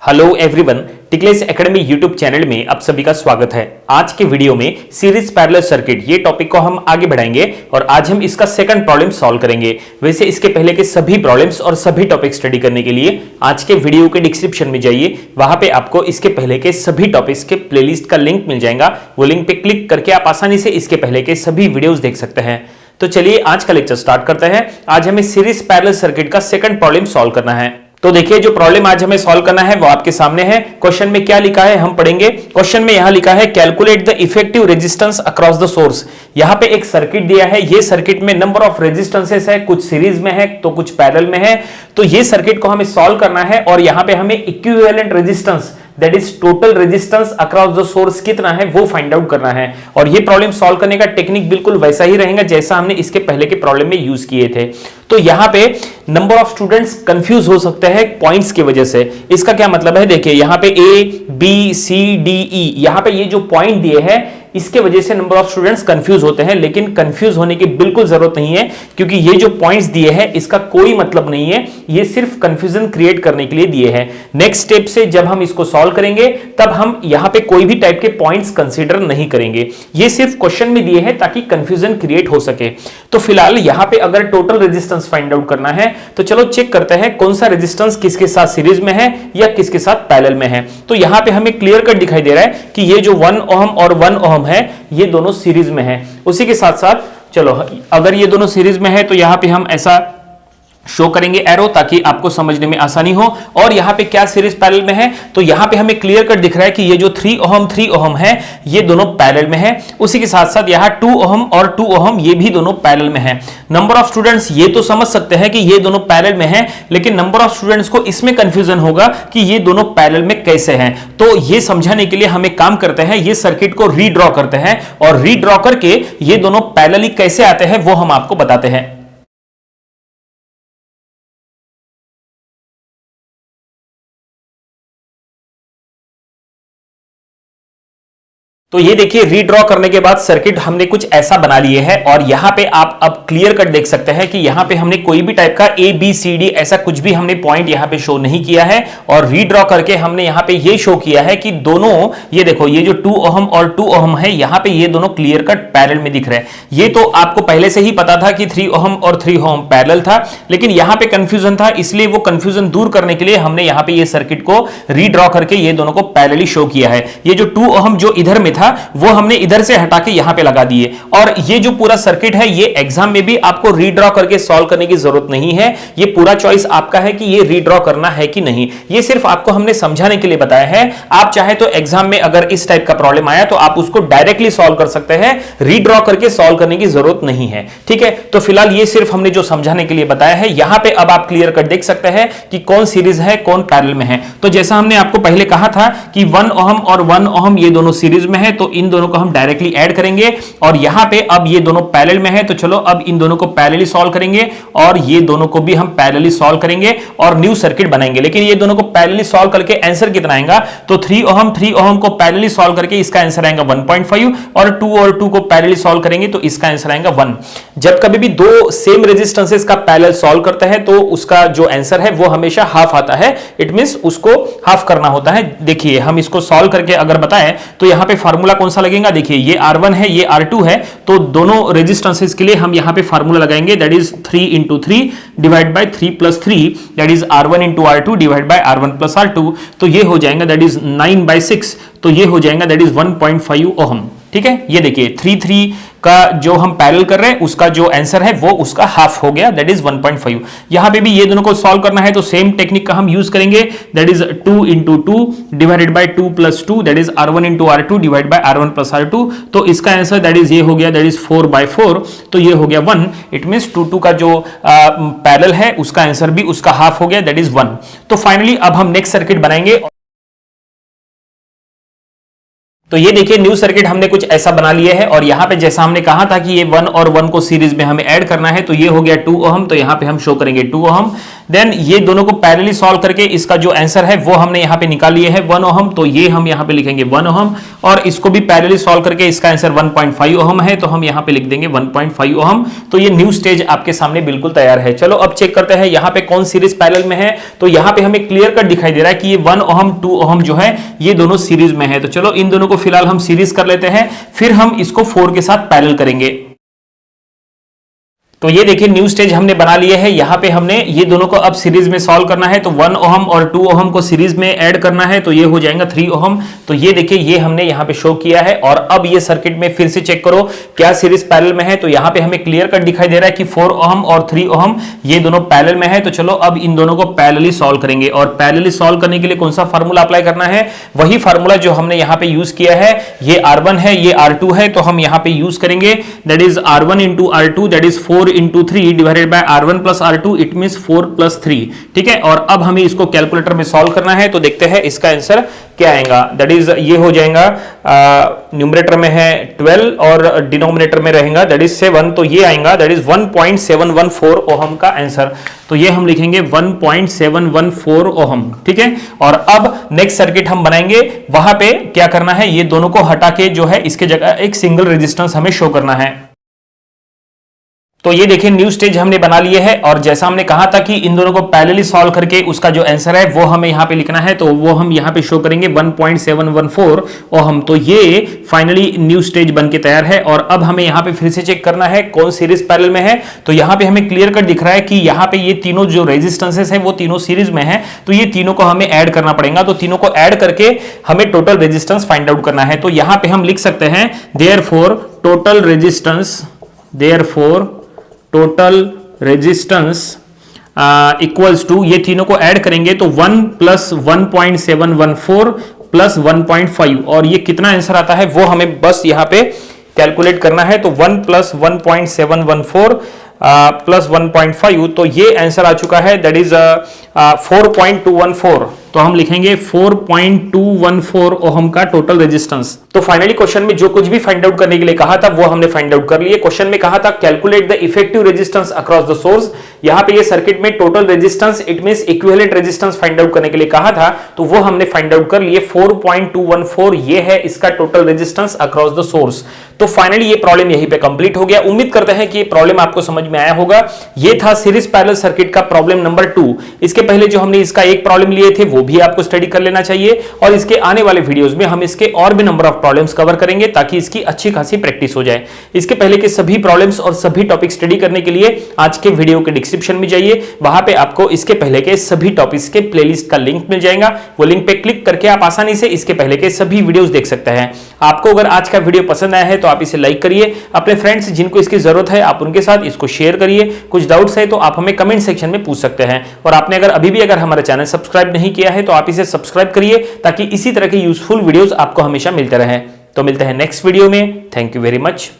Hello everyone, Tickless academy YouTube channel में आप सभी का स्वागत है। आज के वीडियो में सीरीज पैरेलल सर्किट ये टॉपिक को हम आगे बढ़ाएंगे और आज हम इसका सेकंड प्रॉब्लम सॉल्व करेंगे। वैसे इसके पहले के सभी प्रॉब्लम्स और सभी टॉपिक स्टडी करने के लिए आज के वीडियो के डिस्क्रिप्शन में जाइए, वहां पे आपको इसके पहले के सभी टॉपिक्स के प्लेलिस्ट का लिंक मिल जाएगा। वो लिंक पे क्लिक करके आप आसानी से इसके पहले के सभी वीडियोज देख सकते हैं। तो चलिए आज का लेक्चर स्टार्ट करते हैं। आज हमें सीरीज पैरेलल सर्किट का सेकंड प्रॉब्लम सॉल्व करना है। तो देखिए, जो प्रॉब्लम आज हमें सॉल्व करना है वो आपके सामने है। क्वेश्चन में क्या लिखा है हम पढ़ेंगे। क्वेश्चन में यहां लिखा है calculate the effective resistance across the source. यहां पे एक सर्किट दिया है, ये सर्किट में नंबर ऑफ रेजिस्टेंसेस है, कुछ सीरीज में है तो कुछ पैरेलल में है। तो ये सर्किट को हमें सॉल्व करना है और यहां पे हमें equivalent resistance that is total resistance across the source कितना है वो फाइंड आउट करना है। और ये प्रॉब्लम सॉल्व करने का टेक्निक बिल्कुल वैसा ही रहेगा जैसा हमने इसके पहले के प्रॉब्लम में यूज किए थे। तो यहां पे नंबर ऑफ स्टूडेंट्स कंफ्यूज हो सकते हैं पॉइंट्स की वजह से। इसका क्या मतलब है, देखिए यहां पे A B C D E, यहां पे ये जो पॉइंट दिए हैं इसके वजह से नंबर ऑफ स्टूडेंट्स कंफ्यूज होते हैं, लेकिन कंफ्यूज होने की बिल्कुल जरूरत नहीं है क्योंकि ये जो पॉइंट्स दिए हैं इसका कोई मतलब नहीं है, ये सिर्फ कंफ्यूजन क्रिएट करने के लिए दिए हैं। नेक्स्ट स्टेप से जब हम इसको सॉल्व करेंगे तब हम यहां पे कोई भी टाइप के पॉइंट्स कंसीडर नहीं करेंगे, ये सिर्फ क्वेश्चन में दिए हैं ताकि कंफ्यूजन क्रिएट हो सके। तो फिलहाल यहां पे अगर टोटल रेजिस्टेंस फाइंड आउट करना है तो चलो चेक करते हैं कौन सा रेजिस्टेंस किसके साथ सीरीज में है या किसके साथ पैरेलल में है। तो यहां पे हमें क्लियर कट दिखाई दे रहा है कि ये जो 1 ओम और 1 ओम है ये दोनों सीरीज में है। उसी के साथ साथ चलो अगर ये दोनों सीरीज में है तो यहां पे हम ऐसा शो करेंगे एरो ताकि आपको समझने में आसानी हो। और यहां पे क्या सीरीज पैरेलल में है, तो यहां पे हमें क्लियर कट दिख रहा है कि ये जो 3 ओम है ये दोनों पैरेलल में है। उसी के साथ साथ यहां 2 ओम और 2 ओम ये भी दोनों पैरेलल में है। नंबर ऑफ स्टूडेंट्स ये तो समझ सकते हैं कि ये दोनों पैरेलल में है, लेकिन नंबर ऑफ स्टूडेंट्स को इसमें कंफ्यूजन होगा कि ये दोनों पैरेलल में कैसे हैं। तो ये समझाने के लिए हम एक काम करते हैं, ये सर्किट को रीड्रॉ करते हैं और रीड्रॉ करके ये दोनों पैरेलली कैसे आते हैं वो हम आपको बताते हैं। तो ये देखिए, रीड्रॉ करने के बाद सर्किट हमने कुछ ऐसा बना लिए है और यहां पे आप अब क्लियर कट देख सकते हैं कि यहां पे हमने कोई भी टाइप का ए बी सी डी ऐसा कुछ भी हमने पॉइंट यहां पे शो नहीं किया है। और रीड्रॉ करके हमने यहां पे ये शो किया है कि दोनों, ये देखो ये जो 2 ओम और 2 ओम है यहां पे ये दोनों क्लियर कट पैरेलल में दिख रहे हैं। ये तो आपको पहले से ही पता था कि 3 ओम और 3 ओम पैरेलल था, लेकिन यहां पे कंफ्यूजन था, इसलिए वो कंफ्यूजन दूर करने के लिए हमने यहां पे ये सर्किट को रीड्रॉ करके ये दोनों को पैरेलली शो किया है। ये जो 2 ओम जो इधर में था वो हमने इधर से हटा के यहां पे लगा दिए। और ये जो पूरा सर्किट है ये एग्जाम में भी आपको रीड्रॉ करके सॉल्व करने की जरूरत नहीं है, ये पूरा चॉइस आपका है कि ये रीड्रॉ करना है कि नहीं। ये सिर्फ आपको हमने समझाने के लिए बताया है। आप चाहे तो एग्जाम में अगर इस टाइप का प्रॉब्लम आया तो आप उसको डायरेक्टली सॉल्व कर सकते हैं, रीड्रॉ करके सॉल्व करने की जरूरत नहीं है। ठीक है, तो फिलहाल ये सिर्फ हमने जो समझाने के लिए बताया है। यहां पे अब आप क्लियर कट देख सकते हैं कि कौन सीरीज है कौन पैरेलल में है। तो जैसा हमने आपको पहले कहा था कि 1 ओम और 1 ओम ये दोनों सीरीज में है, तो इन दोनों को हम डायरेक्टली ऐड करेंगे। और यहां पे अब ये दोनों पैरेलल में है तो चलो अब इन दोनों को पैरेलली सॉल्व करेंगे और ये दोनों को भी हम पैरेलली सॉल्व करेंगे और न्यू सर्किट बनाएंगे। लेकिन ये दोनों को पैरेलली सॉल्व करके आंसर कितना आएगा, तो 3 ओम को पैरेलली सॉल्व करके इसका आंसर आएगा 1.5 और 2 को पैरेलली सॉल्व करेंगे तो इसका आंसर आएगा 1। जब कभी भी दो सेम रेजिस्टेंसेस का पैरेलल सॉल्व करते हैं तो उसका जो आंसर है वो हमेशा हाफ आता है। इट मींस उसको हाफ करना होता है। देखिए हम इसको सॉल्व करके अगर बताएं तो यहां पे फार्मूला कौन सा लगेगा, देखिए ये R1 है ये R2 है, तो दोनों रेजिस्टेंसेस के लिए हम यहां पे फार्मूला लगाएंगे that is 3 into 3 divide by 3 plus 3 that is R1 into R2 divide by R1 plus R2। तो ये हो जाएगा दैट इज 9/6, तो ये हो जाएगा दैट इज 1.5 ओम। ठीक है, ये देखिए 3 का जो हम पैरेलल कर रहे हैं उसका जो आंसर है वो उसका हाफ हो गया दैट इज 1.5। यहां पे भी ये दोनों को सॉल्व करना है तो सेम टेक्निक का हम यूज करेंगे that is 2 into 2 divided by 2 plus 2 that is R1 into R2 divide by R1 plus R2। तो इसका आंसर दैट इज ये हो गया दैट इज 4/4, तो ये हो गया 1। इट मींस 2 का जो पैरेलल है उसका आंसर भी उसका हाफ हो गया दैट इज 1। तो फाइनली अब हम नेक्स्ट सर्किट बनाएंगे। तो ये देखिए न्यू सर्किट हमने कुछ ऐसा बना लिया है और यहां पे जैसा हमने कहा था कि ये 1 और 1 को सीरीज में हमें ऐड करना है, तो ये हो गया 2 ओम, तो यहां पे हम शो करेंगे 2 ओम। देन ये दोनों को पैरेलली सॉल्व करके इसका जो आंसर है वो हमने यहां पे निकाल लिए है 1 ओहम, तो ये हम यहां पे लिखेंगे 1 ओहम, और इसको भी पैरेलली सॉल्व करके इसका आंसर 1.5 ओहम है, तो हम यहां पे लिख देंगे 1.5 ओहम। तो ये न्यू स्टेज आपके सामने बिल्कुल तैयार है। चलो अब चेक करते हैं यहां पे कौन सीरीज पैरेलल में है। तो यहां पे हमें क्लियर कट दिखाई दे रहा है कि ये 1 ओहम 2 ओहम जो है ये दोनों सीरीज में है। तो चलो इन दोनों को फिलहाल हम सीरीज कर लेते हैं, फिर हम इसको 4 के साथ पैरेलल करेंगे। तो ये देखिए न्यू स्टेज हमने बना लिए है। यहां पे हमने ये दोनों को अब सीरीज में सॉल्व करना है, तो 1 ओहम और 2 ओहम को सीरीज में ऐड करना है, तो ये हो जाएगा 3 ओहम। तो ये देखिए ये हमने यहां पे शो किया है। और अब ये सर्किट में फिर से चेक करो क्या सीरीज पैरेलल में है। तो यहां पे हमें क्लियर कट दिखाई दे रहा है कि 4 ओहम और 3 ओहम ये दोनों पैरेलल में है। तो चलो अब इन दोनों को पैरेलली सॉल्व करेंगे, और पैरेलली सॉल्व करने के लिए कौन सा फार्मूला अप्लाई करना है, वही फार्मूला जो हमने यहां पे यूज किया है। ये R1 है, ये R2 है, तो हम यहां पे यूज करेंगे, that is R1 into R2, that is 4 into 3 divided by R1 plus R2, it means 4 plus 3। ठीक है, और अब हमें इसको कैलकुलेटर में सॉल्व करना है। तो देखते हैं इसका आंसर क्या आएगा। दैट इज ये हो जाएगा, न्यूमरेटर में है 12 और डिनोमिनेटर में रहेगा दैट इज 7, तो ये आएगा दैट इज 1.714 ओहम का आंसर। तो ये हम लिखेंगे 1.714 ओहम। ठीक है, और अब नेक्स्ट सर्किट हम बनाएंगे, वहां पे क्या करना है, ये दोनों को हटा के जो है इसके जगह एक सिंगल रेजिस्टेंस हमें शो करना है। तो ये देखिए न्यू स्टेज हमने बना लिए है, और जैसा हमने कहा था कि इन दोनों को पैरेलली सॉल्व करके उसका जो आंसर है वो हमें यहां पे लिखना है, तो वो हम यहां पे शो करेंगे 1.714 ओहम। तो ये फाइनली न्यू स्टेज बन के तैयार है। और अब हमें यहां पे फिर से चेक करना है कौन सीरीज पैरेलल में है। तो यहां पे हमें क्लियर कट दिख रहा है कि यहां पे ये तीनों जो रेजिस्टेंसेस है वो तीनों सीरीज में है, तो ये तीनों को हमें ऐड करना पड़ेगा। तो तीनों को ऐड करके हमें टोटल रेजिस्टेंस फाइंड आउट करना है। तो यहां पे हम लिख सकते हैं therefore total resistance, therefore total resistance equals to, ये तीनों को ऐड करेंगे तो 1 प्लस 1.714 प्लस 1.5, और ये कितना आंसर आता है वो हमें बस यहां पे कैलकुलेट करना है। तो 1 प्लस 1.714 प्लस 1.5, तो ये आंसर आ चुका है दैट इज 4.214। तो हम लिखेंगे 4.214 ओहम का टोटल रेजिस्टेंस। तो फाइनली क्वेश्चन में जो कुछ भी फाइंड आउट करने के लिए कहा था वो हमने फाइंड आउट कर लिए। क्वेश्चन में कहा था calculate the effective resistance across the source. यहां पे ये सर्किट में total resistance it means equivalent resistance find out करने के लिए कहा था, तो वो हमने फाइंड आउट कर लिए। 4.214 ये है इसका total resistance across the source. तो फाइनली ये प्रॉब्लम यहीं पे कंप्लीट हो गया। उम्मीद करते हैं कि ये प्रॉब्लम आपको समझ में आया होगा। ये था सीरीज पैरेलल सर्किट का प्रॉब्लम नंबर 2। इसके पहले जो हमने इसका एक प्रॉब्लम लिए थे वो भी आपको स्टडी कर लेना चाहिए, और इसके आने वाले वीडियोस में हम इसके और भी नंबर ऑफ प्रॉब्लम्स कवर करेंगे ताकि इसकी अच्छी खासी प्रैक्टिस हो जाए। इसके पहले के सभी प्रॉब्लम्स और सभी टॉपिक स्टडी करने के लिए आज के वीडियो के डिस्क्रिप्शन में जाइए, वहां पे आपको इसके पहले के सभी टॉपिक्स के प्लेलिस्ट का लिंक मिल जाएगा। वो लिंक पे क्लिक करके आप आसानी से इसके पहले के सभी वीडियोस देख सकते हैं। आपको अगर आज का वीडियो पसंद आया है तो आप इसे लाइक करिए, अपने फ्रेंड्स जिनको इसकी जरूरत है आप उनके साथ इसको शेयर करिए। कुछ डाउट्स है तो आप हमें कमेंट सेक्शन में पूछ सकते हैं, और आपने अगर अभी भी हमारा चैनल सब्सक्राइब नहीं किया है तो आप इसे सब्सक्राइब करिए ताकि इसी तरह के यूजफुल वीडियोस आपको हमेशा मिलते रहें। तो मिलते हैं नेक्स्ट वीडियो में। Thank you very much.